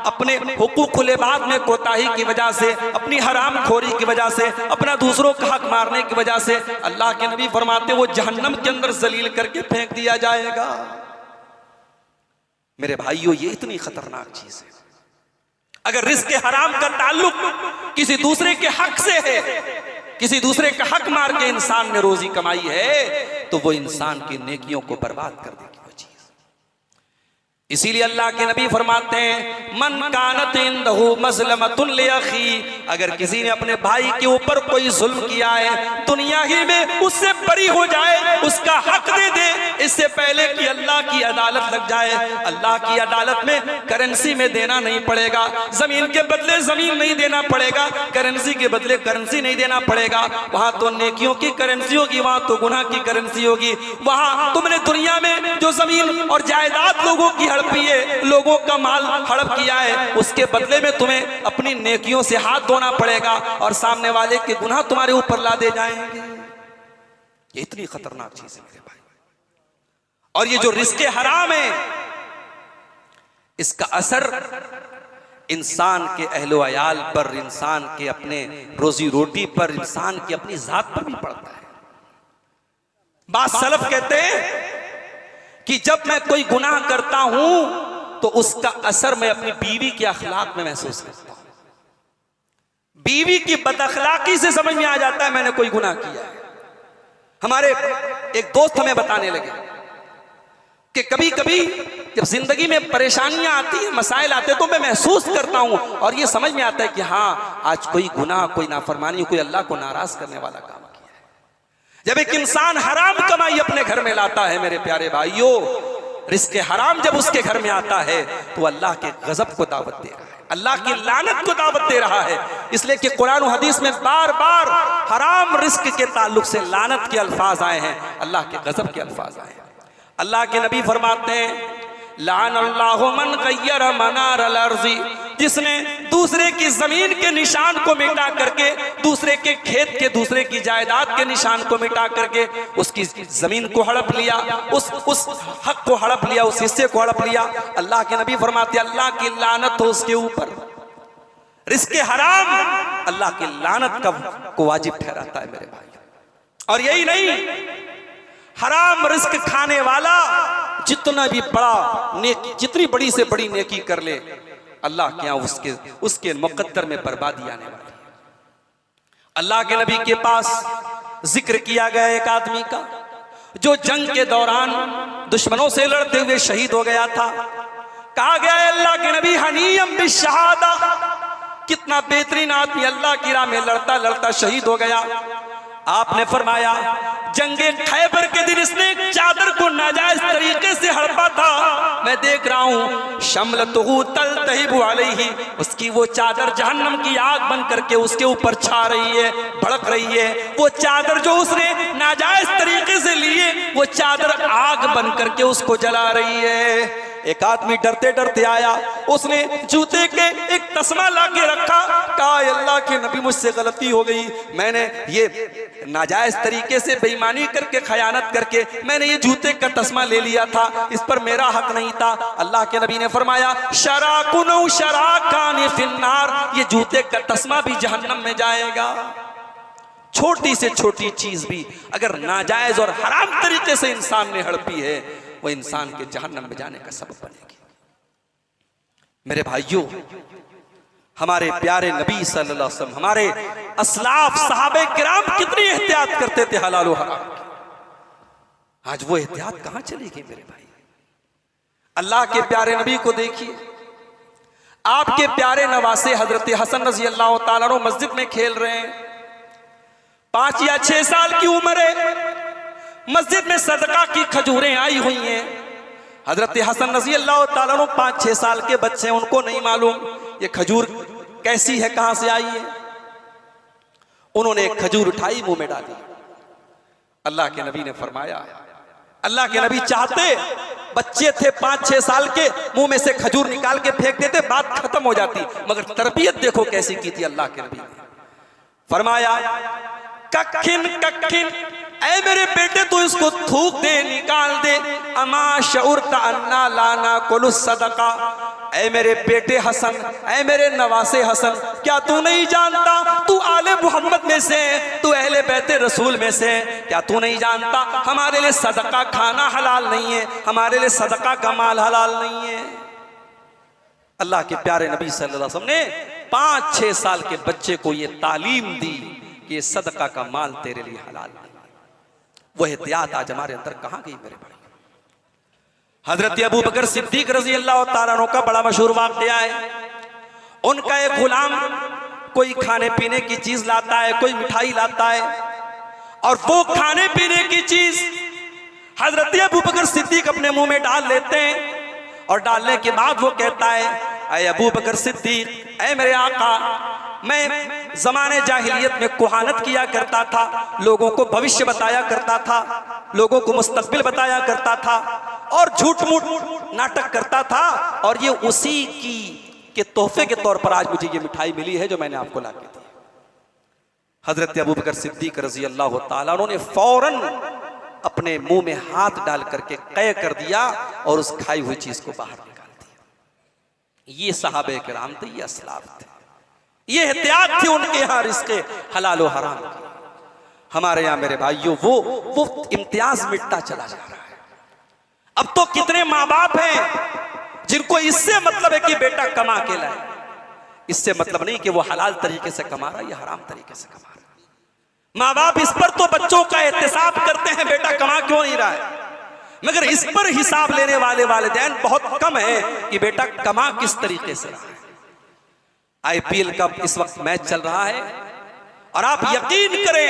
अपने हुकूकुल इबाद में कोताही की वजह से, अपनी हराम खोरी की वजह से, अपना दूसरों का हक मारने की वजह से, अल्लाह के नबी फरमाते वो जहन्नम के अंदर जलील करके फेंक दिया जाएगा। मेरे भाइयों, ये इतनी खतरनाक चीज है। अगर रिज़्क़ हराम का ताल्लुक किसी दूसरे के हक से है, किसी दूसरे का हक मार के इंसान ने रोजी कमाई है, तो वो इंसान की नेकियों को बर्बाद कर देगी वो चीज। इसीलिए अल्लाह के नबी फरमाते हैं, मन कानत इंदहु मज़लमतुन लिअख़ी, अगर किसी ने अपने भाई के ऊपर कोई जुल्म किया है, दुनिया ही में उससे बरी हो जाए, उसका हक दे दे, इससे पहले कि अल्लाह की अदालत लग जाए। अल्लाह की अदालत में करेंसी में देना नहीं पड़ेगा, जमीन के बदले जमीन नहीं देना पड़ेगा, करेंसी के बदले करेंसी नहीं देना पड़ेगा। वहां तो नेकियों की करेंसी होगी, वहां तो गुनाह की करेंसी होगी। वहां तुमने दुनिया में जो जमीन और जायदाद लोगों की हड़पी है, लोगों का माल हड़प किया है, उसके बदले में तुम्हें अपनी नेकियों से हाथ धोना पड़ेगा और सामने वाले के गुनाह तुम्हारे ऊपर लादे जाएंगे। ये इतनी खतरनाक चीज है मेरे भाई। और ये जो रिज़्क़ हराम है, इसका असर इंसान के अहलो अयाल पर, इंसान के अपने रोजी रोटी पर, इंसान की अपनी जात पर भी पड़ता है। बात सलफ कहते हैं कि जब मैं कोई गुनाह करता हूं तो तो उसका असर मैं अपनी बीवी के अखलाक में महसूस करता हूं। बीवी की बदअखलाकी से समझ में आ जाता है मैंने कोई गुनाह किया है। हमारे एक दोस्त हमें बताने लगे कि कभी कभी जब जिंदगी में परेशानियां आती हैं, मसाइल आते हैं, तो मैं महसूस करता हूं और ये समझ में आता है कि हाँ, आज कोई गुनाह, कोई नाफरमानी, कोई अल्लाह को नाराज करने वाला काम किया है। जब एक इंसान हराम कमाई अपने घर में लाता है मेरे प्यारे भाइयों, रिस्क हराम जब उसके घर में आता है तो अल्लाह के गजब को दावत दे रहा है, अल्लाह की लानत को दावत दे रहा है। इसलिए कि कुरान और हदीस में बार बार हराम रिस्क के ताल्लुक से लानत के अल्फाज आए हैं, अल्लाह के गजब के अल्फाज आए हैं। अल्लाह के नबी फरमाते हैं लानल्लाहु मन गय्यर मनार अल-अर्ज़ी, जिसने दूसरे की जमीन के निशान को मिटा करके, दूसरे के खेत के, दूसरे की जायदाद के निशान को मिटा करके उसकी जमीन को हड़प लिया, उस हक को हड़प लिया, उस हिस्से को हड़प लिया। अल्लाह के नबी फरमाते अल्लाह की लानत हो उसके ऊपर। रिस्क हराम अल्लाह की लानत को वाजिब ठहराता है मेरे भाई। और यही नहीं, हराम रिस्क खाने वाला जितना भी बड़ा नेकी, जितनी बड़ी से बड़ी नेकी कर ले, अल्लाह के यहाँ उसके मुकद्दर में बर्बादी आने वाली है। अल्लाह के नबी के पास जिक्र किया गया एक आदमी का जो जंग के दौरान दुश्मनों से लड़ते हुए शहीद हो गया था। कहा गया है अल्लाह के नबी हनीयम बिशहादा, कितना बेहतरीन आदमी अल्लाह की राह में लड़ता लड़ता शहीद हो गया। आपने फरमाया जंगे खैबर के दिन इसने एक चादर को नाजायज तरीके से हड़पा था, मैं देख रहा हूं शमलतहु तलतहिबु अलैहि, उसकी वो चादर जहन्नम की आग बन करके उसके ऊपर छा रही है, भड़क रही है। वो चादर जो उसने नाजायज तरीके से ली है, वो चादर आग बन करके उसको जला रही है। एक आदमी डरते डरते आया, उसने जूते के एक तस्मा लाके रखा, कहा अल्लाह के नबी मुझसे गलती हो गई, मैंने ये नाजायज तरीके से बेईमानी करके, खयानत करके मैंने ये जूते का तस्मा ले लिया था, इस पर मेरा हक नहीं था। अल्लाह के नबी ने फरमाया शराकुनु शराकान फिन्नार, ये जूते का तस्मा भी जहन्नम में जाएगा। छोटी से छोटी चीज भी अगर नाजायज और हराम तरीके से इंसान ने हड़पी है, वो इंसान के जहन्नम में जाने का सबब बनेगी। मेरे भाइयों, हमारे प्यारे नबी सल्लल्लाहु अलैहि वसल्लम, हमारे असलाफ सहाबे किराम कितनी एहतियात करते थे हलाल और हराम की। आज वो एहतियात कहां चली गई मेरे भाई। अल्लाह के प्यारे नबी को देखिए, आपके प्यारे नवासे हजरत हसन रजी अल्लाह तआला अन्हु मस्जिद में खेल रहे हैं, 5 या 6 साल की उम्र है, मस्जिद में सदका की खजूरें आई हुई हैं। हजरत हसन रजी अल्लाह तआला अन्हु 5-6 साल के बच्चे, उनको नहीं मालूम ये खजूर कैसी है, कहां से आई है। उन्होंने एक खजूर उठाई, मुंह में डाली। अल्लाह के नबी ने फरमाया, अल्लाह के नबी चाहते बच्चे थे 5-6 साल के, मुंह में से खजूर निकाल के फेंक देते, बात खत्म हो जाती, मगर तरबियत देखो कैसी की थी अल्लाह के नबी ने। फरमाया कखिन कखिन, ऐ मेरे बेटे तू इसको थूक दे, निकाल दे। अमा शऊरता अन्ना लाना कुलु सदका, ऐ मेरे बेटे हसन, ऐ मेरे नवासे हसन, क्या तू नहीं जानता तू आले मोहम्मद में से, तू अहले बैते रसूल में से, क्या तू नहीं जानता हमारे लिए सदका खाना हलाल नहीं है, हमारे लिए सदका का माल हलाल नहीं है। अल्लाह के प्यारे नबी सल्लल्लाहु अलैहि वसल्लम ने 5-6 साल के बच्चे को ये तालीम दी कि सदका का माल तेरे लिए हलाल नहीं। वो एहतियात आज हमारे अंदर कहां गई मेरे भाई। हजरत अबू बकर सिद्दीक रजी अल्लाह तआला अन्हु का बड़ा मशहूर वाक़या है। उनका एक गुलाम कोई खाने पीने की चीज लाता है, कोई मिठाई लाता है, और वो खाने पीने की चीज हजरत अबू बकर सिद्दीक अपने मुंह में डाल लेते हैं, और डालने के बाद वो कहता है ऐ अबू बकर सिद्दीक, ऐ मेरे आका, मैं ज़माने जाहिलियत में कुहानत किया करता था, लोगों को भविष्य बताया करता था, लोगों को मुस्तकबिल बताया करता था, और झूठ मूठ नाटक करता था, और ये उसी के तोहफे के तौर पर आज मुझे ये मिठाई मिली है जो मैंने आपको ला के दी। हजरत अबू बकर सिद्दीक रजी अल्लाह तआला उन्होंने फौरन अपने मुंह में हाथ डाल करके क़य कर दिया और उस खाई हुई चीज को बाहर निकाल दिया। ये सहाबे किराम थे, ये असलाफ थे, ये एहतियात थी उनके यहाँ रिस्के हलाल और हराम की। हमारे यहाँ मेरे भाइयों वो इम्तियाज मिटता चला जा रहा है। अब तो कितने माँ बाप हैं जिनको इससे मतलब है कि बेटा कमा के लाए, इससे मतलब नहीं कि वो हलाल तरीके से कमा रहा है या हराम तरीके से कमा रहा है। माँ बाप इस पर तो बच्चों का एहतिसाब करते हैं बेटा कमा क्यों नहीं रहा है, मगर इस पर हिसाब लेने वाले वालिदैन बहुत कम है कि बेटा कमा किस तरीके से रहा है। आईपीएल का इस वक्त मैच चल रहा है और आप यकीन करें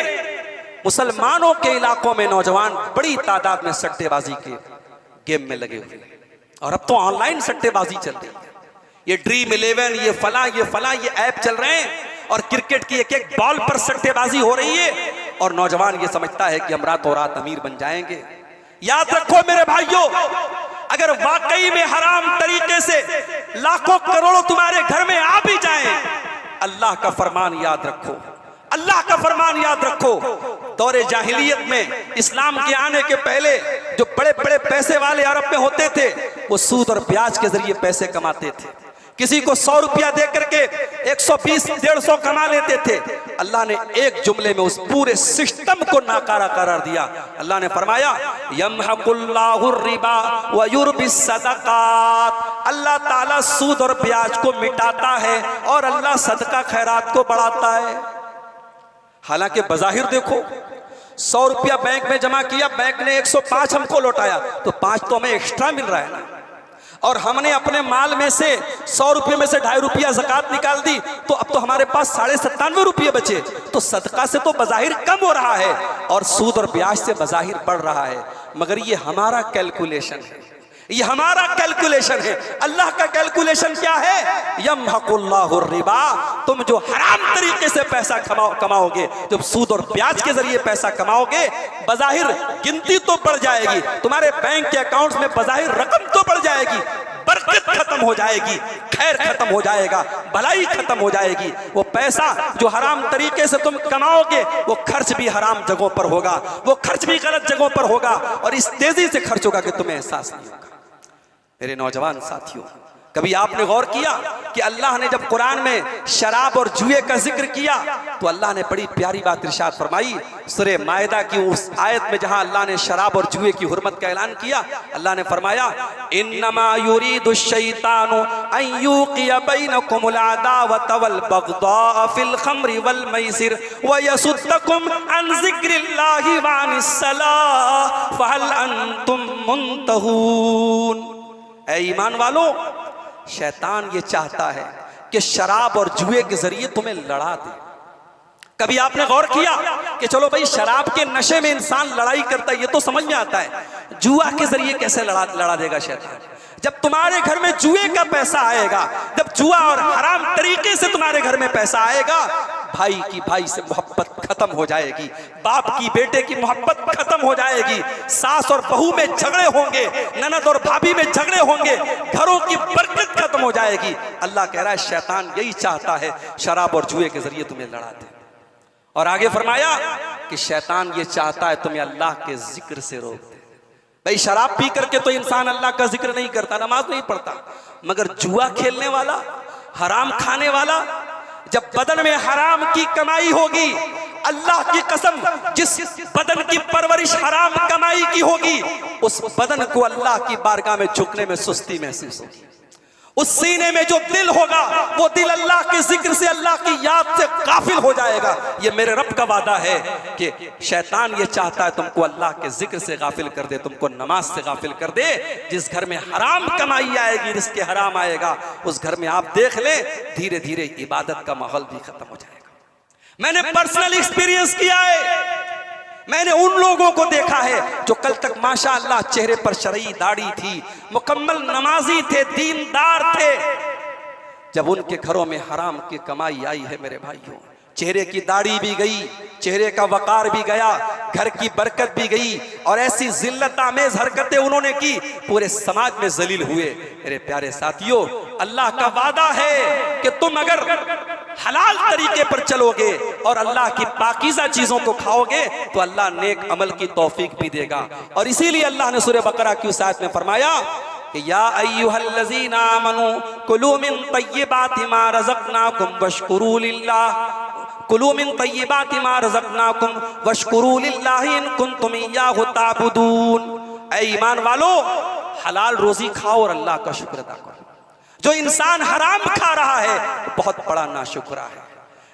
मुसलमानों के इलाकों में नौजवान बड़ी तादाद में सट्टेबाजी के गेम में लगे हुए हैं और अब तो ऑनलाइन सट्टेबाजी चल रही है। ये ड्रीम 11, ये फला ये ऐप चल रहे हैं और क्रिकेट की एक एक बॉल पर सट्टेबाजी हो रही है और नौजवान ये समझता है कि हम रातों रात अमीर बन जाएंगे। याद रखो मेरे भाइयों, अगर वाकई में हराम तरीके से लाखों करोड़ों तुम्हारे घर में आ भी जाएं, अल्लाह का फरमान याद रखो, अल्लाह का फरमान याद रखो। दौरे जाहिलियत में इस्लाम के आने के पहले जो बड़े बड़े पैसे वाले अरब में होते थे वो सूद और ब्याज के जरिए पैसे कमाते थे। किसी को 100 रुपया दे करके 120-150 कमा लेते थे। अल्लाह ने एक जुमले में उस पूरे सिस्टम को नाकारा करार दिया। अल्लाह ने फरमाया यमहकुल्लाहु रिबा व युरबिस सदकात, अल्लाह ताला सूद और ब्याज को मिटाता है और अल्लाह सदका खैरात को बढ़ाता है। हालांकि बज़ाहिर देखो 100 रुपया बैंक में जमा किया, बैंक ने 105 हमको लौटाया, तो 5 तो हमें एक्स्ट्रा मिल रहा है ना। और हमने अपने माल में से 100 रुपये में से 2.5 रुपया ज़कात निकाल दी, तो अब तो हमारे पास 97.5 रुपये बचे। तो सदका से तो बज़ाहिर कम हो रहा है और सूद और ब्याज से बज़ाहिर बढ़ रहा है, मगर ये हमारा कैलकुलेशन है, ये हमारा कैलकुलेशन है। अल्लाह का कैलकुलेशन क्या है? यमहकुल्लाहु रिबा, तुम जो हराम तरीके से पैसा कमाओगे, जब सूद और ब्याज के जरिए पैसा कमाओगे, बज़ाहिर गिनती तो बढ़ जाएगी, तुम्हारे बैंक के अकाउंट्स में बज़ाहिर रकम तो बढ़ जाएगी, बरकत खत्म हो जाएगी, खैर खत्म हो जाएगा, भलाई खत्म हो जाएगी। वो पैसा जो हराम तरीके से तुम कमाओगे वो खर्च भी हराम जगहों पर होगा, वो खर्च भी गलत जगहों पर होगा और इस तेजी से खर्च होगा कि तुम्हें एहसास नहीं होगा। मेरे नौजवान साथियों, कभी आपने गौर किया कि अल्लाह ने जब कुरान में शराब और जुए का जिक्र किया तो अल्लाह ने बड़ी प्यारी बात इरशाद फरमाई। सूरह मायदा की उस आयत में जहां अल्लाह ने शराब और जुए की हुर्मत का ऐलान किया, अल्लाह ने फरमाया इन्नमा युरीदुश शैतानु अन युक़िया बैनकुमुल अदावत वल बग़दा फिल खम्रि वल मैसिर व यसुद्दकुम अन ज़िक्रिल्लाहि व अनिस सलाह फहल अंतुम मुंतहून। ऐ ईमान वालों, शैतान ये चाहता है कि शराब और जुए के जरिए तुम्हें लड़ा दे। कभी आपने गौर किया कि चलो भाई शराब के नशे में इंसान लड़ाई करता है, ये तो समझ में आता है, जुआ के जरिए कैसे लड़ा देगा शैतान? जब तुम्हारे घर में जुए का पैसा आएगा, जब जुआ और हराम तरीके से तुम्हारे घर में पैसा आएगा, भाई की भाई से मोहब्बत खत्म हो जाएगी, बाप की बेटे की मोहब्बत खत्म हो जाएगी, सास और बहू में झगड़े होंगे, ननद और भाभी में झगड़े होंगे, घरों की बरकत खत्म हो जाएगी। अल्लाह कह रहा है शैतान यही चाहता है शराब और जुए के जरिए तुम्हें लड़ा दे। और आगे फरमाया कि शैतान ये चाहता है तुम्हें अल्लाह के जिक्र से रोक दे। भाई शराब पी करके तो इंसान अल्लाह का जिक्र नहीं करता, नमाज नहीं पढ़ता, मगर जुआ खेलने वाला, हराम खाने वाला, जब बदन में हराम की कमाई होगी, अल्लाह की कसम जिस बदन की परवरिश हराम कमाई की होगी, उस बदन को अल्लाह की बारगाह में झुकने में सुस्ती महसूस होगी। उस सीने में जो दिल होगा वो दिल अल्लाह के जिक्र से, अल्लाह की याद से गाफिल हो जाएगा। ये मेरे रब का वादा है कि शैतान ये चाहता है तुमको अल्लाह के जिक्र से गाफिल कर दे, तुमको नमाज से गाफिल कर दे। जिस घर में हराम कमाई आएगी, रिज़्क़ हराम आएगा, उस घर में आप देख ले धीरे धीरे इबादत का माहौल भी खत्म हो जाएगा। मैंने पर्सनल एक्सपीरियंस किया है, मैंने उन लोगों को देखा है जो कल तक माशाअल्लाह चेहरे पर शरई दाढ़ी थी, मुकम्मल नमाजी थे, दीनदार थे, जब उनके घरों में हराम की कमाई आई है मेरे भाइयों, चेहरे की दाढ़ी भी गई, चेहरे का वकार भी गया, घर की बरकत भी गई और ऐसी जिल्लत आमेज हरकतें उन्होंने की, पूरे समाज में जलील हुए। मेरे प्यारे साथियों, अल्लाह का वादा है कि तुम अगर हलाल तरीके पर चलोगे और अल्लाह की पाकीज़ा चीजों को खाओगे तो अल्लाह नेक अमल की तौफीक भी देगा। और इसीलिए अल्लाह ने सूरह बकरा की उस आयत में फरमाया कि या अय्युहल्लज़ीना आमनू कुलू मिन तय्यिबाति मा रज़क़नाकुम वश्कुरू लिल्लाह, कुलू मिन तय्यिबाति मा रज़क़नाकुम वश्कुरू लिल्लाहि इन कुंतुम इय्याहु ताबुदून। ऐ ईमान वालो, हलाल रोजी खाओ और अल्लाह का शुक्र अदा करो। जो इंसान हराम खा रहा है बहुत बड़ा नाशुक्रा है।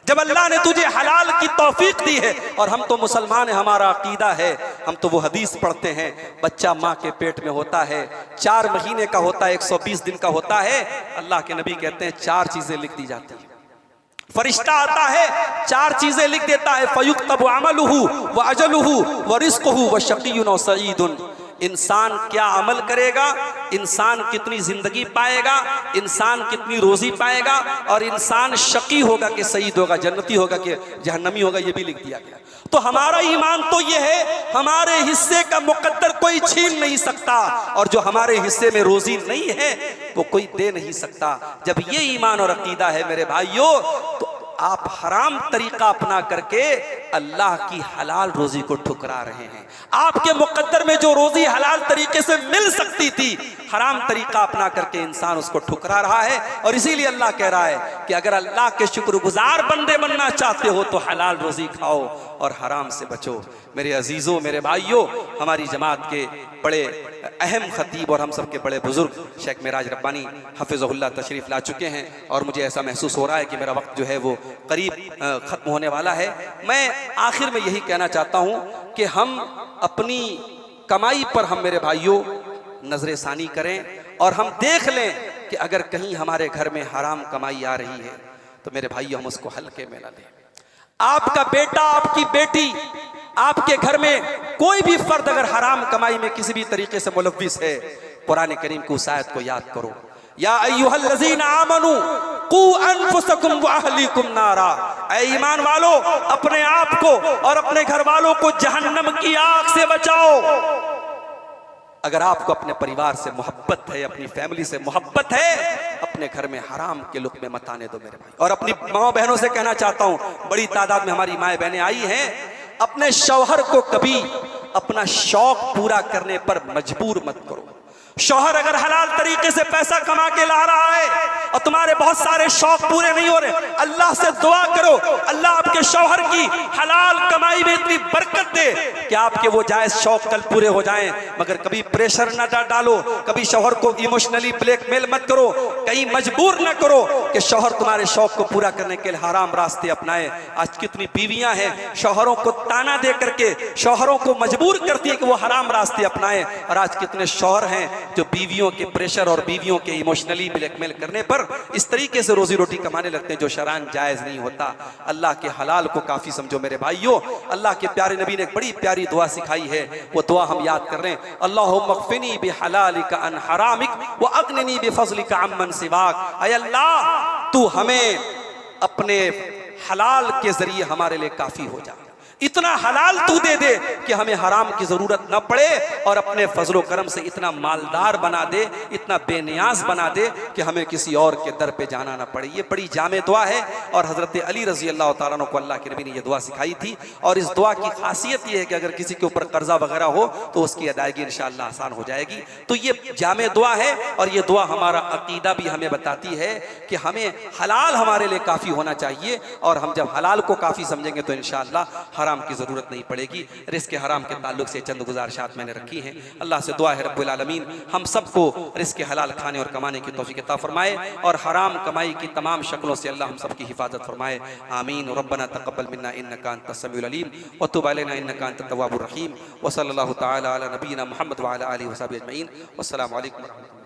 जब अल्लाह ने तुझे हलाल की तौफीक दी है, और हम तो मुसलमान हैं, हमारा अकीदा है, हम तो वो हदीस पढ़ते हैं, बच्चा माँ के पेट में होता है, 4 महीने का होता है, 120 दिन का होता है, अल्लाह के नबी कहते हैं 4 चीजें लिख दी जाती हैं। फरिश्ता आता है 4 चीजें लिख देता है, फयुक्तबु अमलुहु व अजलुहु व रिज़्क़ुहु व शक़िय्युन व सईदुन। इंसान क्या अमल करेगा, इंसान कितनी जिंदगी पाएगा, इंसान कितनी रोजी पाएगा, और इंसान शकी होगा कि सईद होगा, जन्नती होगा कि जहन्नमी होगा, ये भी लिख दिया गया। तो हमारा ईमान तो ये है, हमारे हिस्से का मुकद्दर कोई छीन नहीं सकता, और जो हमारे हिस्से में रोजी नहीं है वो कोई दे नहीं सकता। जब ये ईमान और अकीदा है मेरे भाइयों, तो आप हराम तरीका अपना करके अल्लाह की हलाल रोजी को ठुकरा रहे हैं। आपके मुकद्दर में जो रोजी हलाल तरीके से मिल सकती थी, हराम तरीका अपना करके इंसान उसको ठुकरा रहा है। और इसीलिए अल्लाह कह रहा है कि अगर अल्लाह के शुक्रगुजार बंदे बनना चाहते हो तो हलाल रोजी खाओ और हराम से बचो। मेरे अजीजों, मेरे भाइयों, हमारी जमात के बड़े अहम खतीब और हम सब के बड़े बुजुर्ग शेख मेराज रब्बानी हफिज़हुल्लाह तशरीफ़ ला चुके हैं, और मुझे ऐसा महसूस हो रहा है कि मेरा वक्त जो है वो करीब ख़त्म होने वाला है। मैं आखिर में यही कहना चाहता हूँ कि हम अपनी कमाई पर हम मेरे भाइयों नजर सानी करें, और हम देख लें कि अगर कहीं हमारे घर में हराम कमाई आ रही है तो मेरे भाइयों हम उसको हल्के में ना लें। आपका बेटा, आपकी बेटी, आपके घर में कोई भी फर्द अगर हराम कमाई में किसी भी तरीके से मुलव्विस है, कुरान करीम की उस आयत को याद करो, या अय्युहल्लज़ीना आमनू कू अनफुसकुम व अहलीकुम नारा। ऐ ईमान वालों, अपने आप को और अपने घर वालों को जहन्नम की आग से बचाओ। अगर आपको अपने परिवार से मोहब्बत है, अपनी फैमिली से मोहब्बत है, अपने घर में हराम के लुक़्मे मत आने दो मेरे भाई। और अपनी माँ बहनों से कहना चाहता हूँ, बड़ी तादाद में हमारी माएँ बहनें आई हैं, अपने शौहर को कभी अपना शौक पूरा करने पर मजबूर मत करो। शौहर अगर हलाल तरीके से पैसा कमा के ला रहा है और तुम्हारे बहुत सारे शौक पूरे नहीं हो रहे, अल्लाह से दुआ करो, अल्लाह आपके शौहर की हलाल कमाई में इतनी बरकत दे कि आपके वो जायज शौक कल पूरे हो जाएं। मगर कभी प्रेशर न डालो, कभी शौहर को इमोशनली ब्लैकमेल मत करो, कहीं मजबूर न करो कि शौहर तुम्हारे शौक को पूरा करने के लिए हराम रास्ते अपनाए। आज कितनी बीवियां हैं शौहरों को ताना दे करके शौहरों को मजबूर करती है कि वो हराम रास्ते अपनाए, और आज कितने शौहर हैं जो बीवियों के प्रेशर और बीवियों के इमोशनली ब्लैकमेल करने पर इस तरीके से रोजी रोटी कमाने लगते हैं जो शरान जायज नहीं होता। अल्लाह के हलाल को काफी समझो मेरे भाइयों। अल्लाह के प्यारे नबी ने एक बड़ी प्यारी दुआ सिखाई है, वो दुआ हम याद कर रहे हैं, अल्लाहुम्मा क़्फ़िनी बिहलालिका अन हरामिक व अग़्निनी बिफ़ज़लिका अम्मन सिवाक। ऐ अल्लाह, तू हमें अपने हलाल के जरिए हमारे लिए काफी हो जा, इतना हलाल तू दे दे कि हमें हराम की जरूरत न पड़े, और अपने फजलो करम से इतना मालदार बना दे, इतना बेनियाज बना दे कि हमें किसी और के दर पे जाना ना पड़े। ये बड़ी जामे दुआ है, और हजरत अली रजी अल्लाह तआला अन्हु को अल्लाह के नबी ने यह दुआ सिखाई थी। और इस दुआ की खासियत यह है कि अगर किसी के ऊपर कर्जा वगैरह हो तो उसकी अदायगी इंशाअल्लाह आसान हो जाएगी। तो ये जामे दुआ है, और ये दुआ हमारा अकीदा भी हमें बताती है कि हमें हलाल हमारे लिए काफ़ी होना चाहिए, और हम जब हलाल को काफ़ी समझेंगे तो इंशाअल्लाह हराम की जरूरत नहीं पड़ेगी। रिस्क हराम के ताल्लुक से चंद गुजारिशात मैंने रखी हैं। अल्लाह से दुआ है रब्बुल आलमीन हम सबको रिस्क हलाल खाने और कमाने की तौफीक अता फरमाए, और हराम कमाई की तमाम शक्लों से अल्लाह हम सबकी हिफाजत फरमाए। आमीन। रब्बना तक़ब्बल मिन्ना इन्नका अंतस समीउल अलीम व तुब अलैना इन्नका अंतत तव्वाबुर रहीम। व सल्लल्लाहु तआला अला नबीना मुहम्मद व अला आलिहि व सहबिहि अजमईन। वस्सलामु अलैकुम।